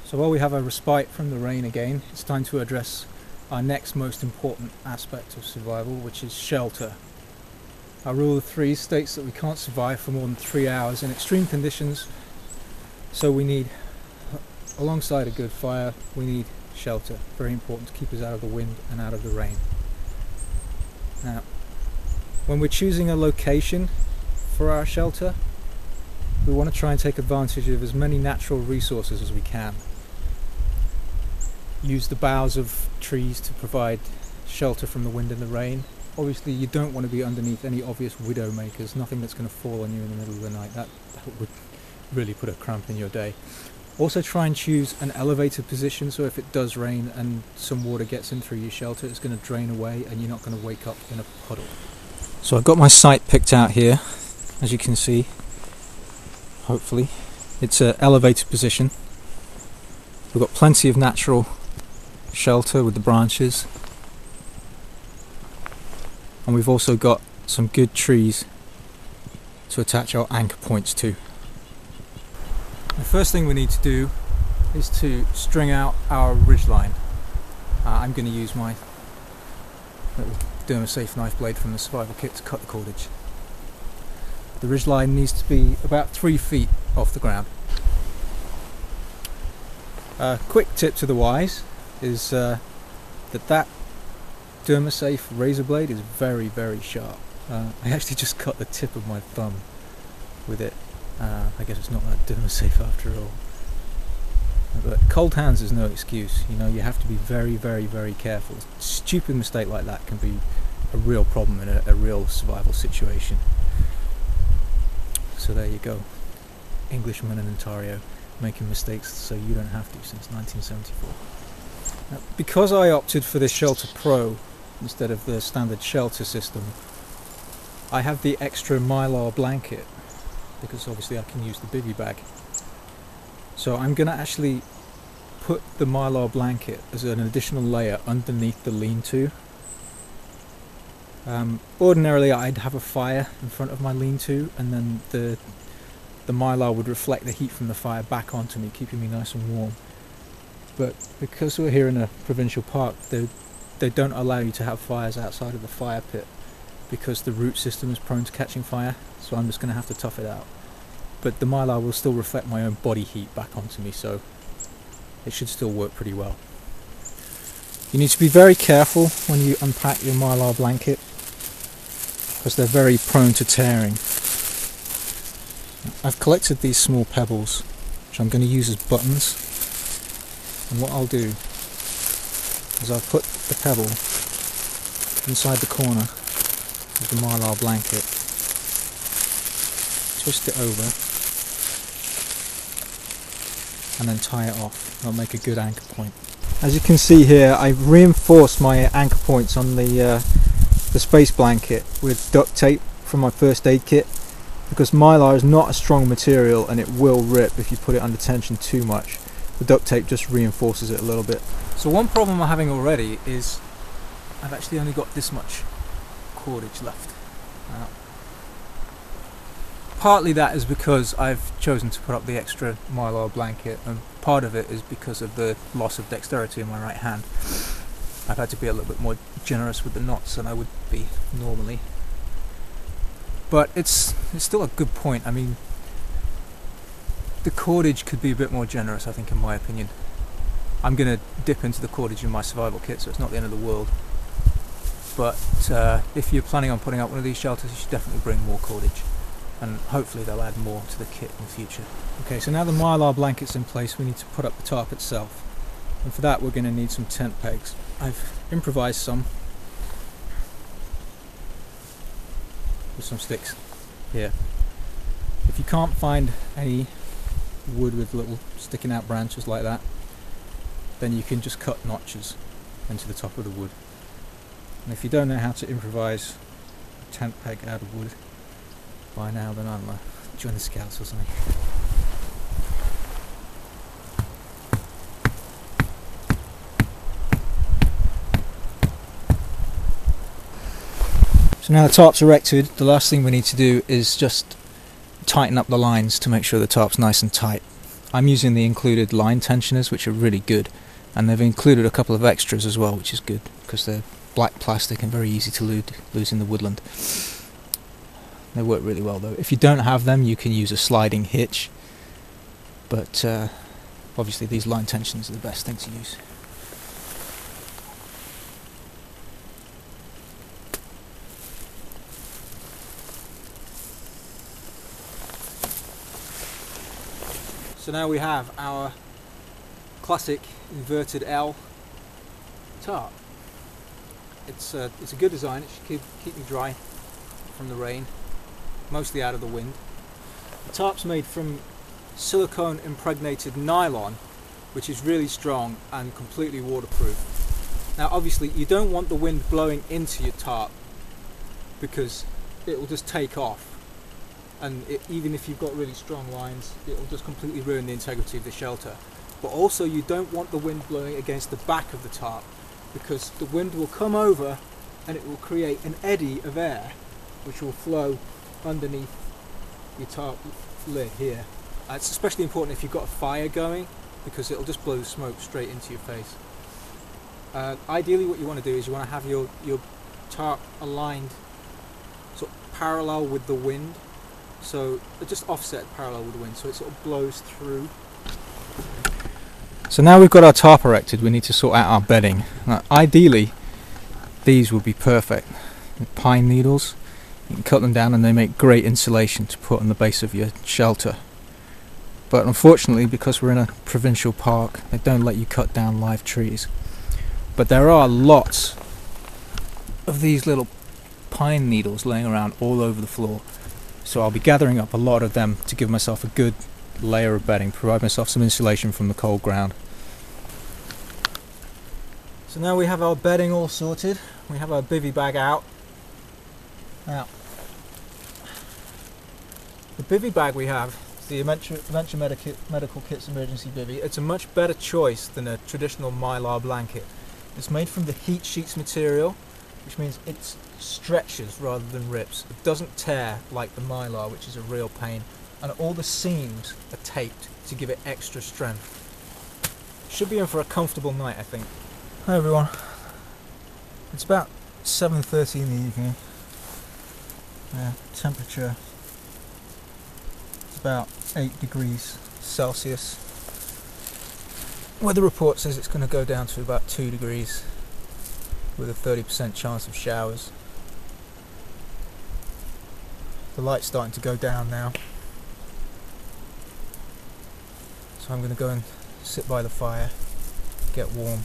So while we have a respite from the rain again, it's time to address our next most important aspect of survival, which is shelter. Our rule of three states that we can't survive for more than 3 hours in extreme conditions, so we need, alongside a good fire, we need shelter. Very important to keep us out of the wind and out of the rain. Now, when we're choosing a location for our shelter, we want to try and take advantage of as many natural resources as we can. Use the boughs of trees to provide shelter from the wind and the rain. Obviously you don't want to be underneath any obvious widow makers, nothing that's going to fall on you in the middle of the night. That would really put a cramp in your day. Also try and choose an elevated position, so if it does rain and some water gets in through your shelter, it's going to drain away and you're not going to wake up in a puddle. So I've got my site picked out here, as you can see, hopefully. It's an elevated position. We've got plenty of natural shelter with the branches, and we've also got some good trees to attach our anchor points to. The first thing we need to do is to string out our ridgeline. I'm going to use my little Dermasafe knife blade from the survival kit to cut the cordage. The ridgeline needs to be about 3 feet off the ground. A quick tip to the wise is that Dermasafe razor blade is very, very sharp. I actually just cut the tip of my thumb with it. I guess it's not that Dermasafe after all. But cold hands is no excuse. You know, you have to be very, very, very careful. A stupid mistake like that can be a real problem in a real survival situation. So there you go. Englishmen in Ontario making mistakes so you don't have to since 1974. Now, because I opted for this Shelter Pro instead of the standard shelter system, I have the extra mylar blanket because obviously I can use the bivy bag. So I'm going to actually put the mylar blanket as an additional layer underneath the lean-to. Ordinarily I'd have a fire in front of my lean-to, and then the mylar would reflect the heat from the fire back onto me, keeping me nice and warm. But because we're here in a provincial park, they don't allow you to have fires outside of the fire pit because the root system is prone to catching fire, so I'm just going to have to tough it out. But the mylar will still reflect my own body heat back onto me, so it should still work pretty well. You need to be very careful when you unpack your mylar blanket because they're very prone to tearing. I've collected these small pebbles which I'm going to use as buttons, and what I'll do is I'll put the pebble inside the corner of the mylar blanket, twist it over and then tie it off. That'll make a good anchor point. As you can see here, I've reinforced my anchor points on the space blanket with duct tape from my first aid kit, because mylar is not a strong material and it will rip if you put it under tension too much. The duct tape just reinforces it a little bit. So one problem I'm having already is I've actually only got this much cordage left. Partly that is because I've chosen to put up the extra mylar blanket, and part of it is because of the loss of dexterity in my right hand. I've had to be a little bit more generous with the knots than I would be normally. But it's still a good point. I mean, the cordage could be a bit more generous, I think, in my opinion. I'm going to dip into the cordage in my survival kit, so it's not the end of the world. But if you're planning on putting up one of these shelters, you should definitely bring more cordage. And hopefully they'll add more to the kit in the future. Okay, so now the mylar blanket's in place, we need to put up the tarp itself. And for that we're going to need some tent pegs. I've improvised some with some sticks here. If you can't find any wood with little sticking out branches like that, then you can just cut notches into the top of the wood. And if you don't know how to improvise a tent peg out of wood by now, then I'll join the scouts or something. So now the tarp's erected, the last thing we need to do is just tighten up the lines to make sure the tarp's nice and tight. I'm using the included line tensioners, which are really good, and they've included a couple of extras as well, which is good because they're black plastic and very easy to lose in the woodland. They work really well though. If you don't have them, you can use a sliding hitch, but obviously these line tensioners are the best thing to use. So now we have our classic inverted L tarp. It's a good design. It should keep me dry from the rain, mostly out of the wind. The tarp's made from silicone impregnated nylon, which is really strong and completely waterproof. Now obviously you don't want the wind blowing into your tarp because it will just take off, and even if you've got really strong lines, it will just completely ruin the integrity of the shelter. But also you don't want the wind blowing against the back of the tarp, because the wind will come over and it will create an eddy of air which will flow underneath your tarp lid here. It's especially important if you've got a fire going, because it'll just blow the smoke straight into your face. Ideally what you want to do is you want to have your tarp aligned sort of parallel with the wind, so just offset parallel with the wind, so it sort of blows through. So now we've got our tarp erected, we need to sort out our bedding. Now, ideally these would be perfect. Pine needles, you can cut them down and they make great insulation to put on the base of your shelter. But unfortunately, because we're in a provincial park, they don't let you cut down live trees. But there are lots of these little pine needles laying around all over the floor, so I'll be gathering up a lot of them to give myself a good layer of bedding, provide myself some insulation from the cold ground. So now we have our bedding all sorted, we have our bivvy bag out. Now, the bivvy bag we have, the Adventure Medical Kits Emergency Bivvy, it's a much better choice than a traditional mylar blanket. It's made from the heat sheets material, which means it stretches rather than rips. It doesn't tear like the mylar, which is a real pain, and all the seams are taped to give it extra strength. Should be in for a comfortable night, I think. Hi everyone. It's about 7:30 in the evening. Temperature is about 8 degrees Celsius. Weather report says it's going to go down to about 2 degrees with a 30% chance of showers. The light's starting to go down now, so I'm going to go and sit by the fire, get warm,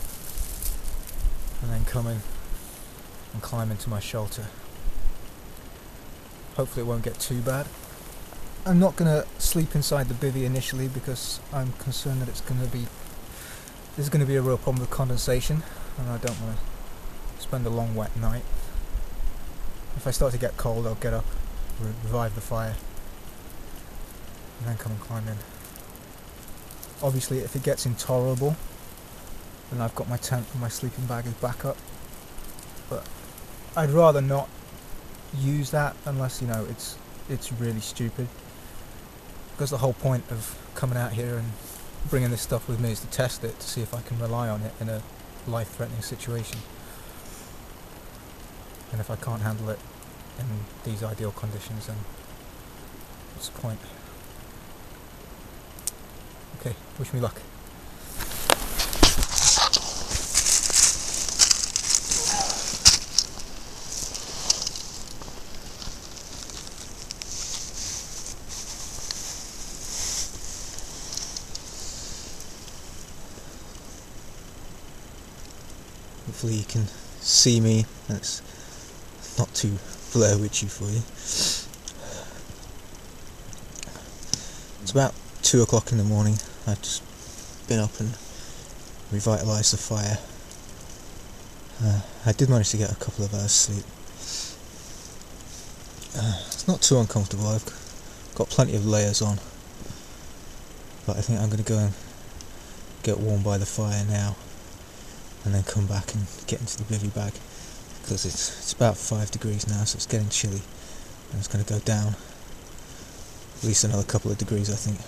and then come in and climb into my shelter. Hopefully it won't get too bad. I'm not going to sleep inside the bivvy initially because I'm concerned that there's going to be a real problem with condensation, and I don't want to spend a long wet night. If I start to get cold, I'll get up, revive the fire, and then come and climb in. Obviously if it gets intolerable, then I've got my tent and my sleeping bag as backup, but I'd rather not use that unless, you know, it's really stupid, because the whole point of coming out here and bringing this stuff with me is to test it, to see if I can rely on it in a life-threatening situation. And if I can't handle it in these ideal conditions, then what's the point? Okay, wish me luck. Hopefully you can see me, and it's not too Blair Witchy for you. It's about 2 o'clock in the morning. I've just been up and revitalised the fire. I did manage to get a couple of hours sleep. It's not too uncomfortable. I've got plenty of layers on, but I think I'm going to go and get warm by the fire now, and then come back and get into the bivvy bag, because it's about 5 degrees now, so it's getting chilly, and it's going to go down at least another couple of degrees, I think.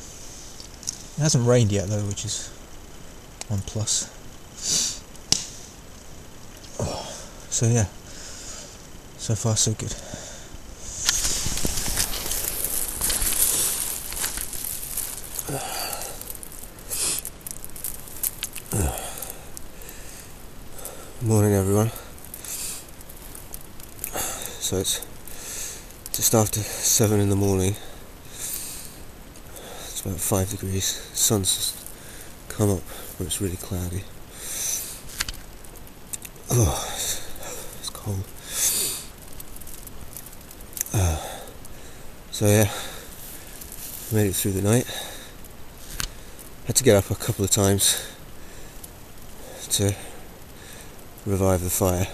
It hasn't rained yet though, which is one plus. So yeah, so far so good. Morning everyone. So it's just after 7 in the morning. It's about 5 degrees. Sun's just come up, but it's really cloudy. Oh, it's cold. So yeah, made it through the night. Had to get up a couple of times to revive the fire.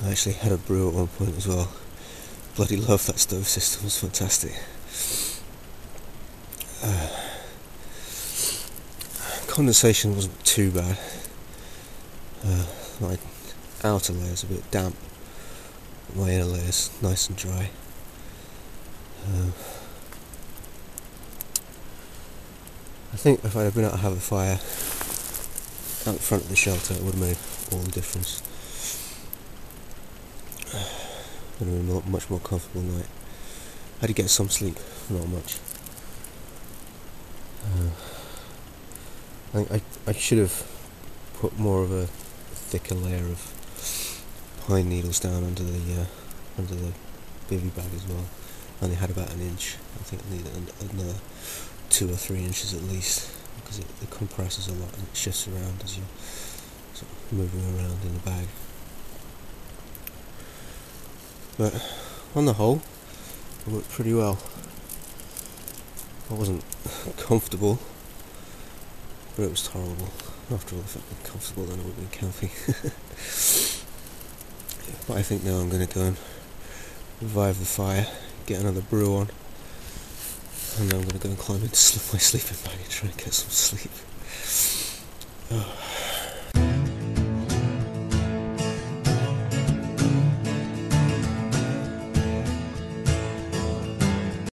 I actually had a brew at one point as well. Bloody love that stove system, it's fantastic. Condensation wasn't too bad. My outer layer's a bit damp, but my inner layer's nice and dry. I think if I'd been able to have a fire out front of the shelter, it would have made all the difference. Would have been a much more comfortable night. I had to get some sleep, not much. I should have put more of a thicker layer of pine needles down under the bivvy bag as well. I only had about an inch. I think I needed another 2 or 3 inches at least, because it compresses a lot and it shifts around as you're sort of moving around in the bag. But on the whole, it worked pretty well. I wasn't comfortable, but it was tolerable. After all, if I'd been comfortable, then I would have been camping. But I think now I'm going to go and revive the fire, get another brew on, and then I'm going to go and climb into my sleeping bag and try and get some sleep. Oh.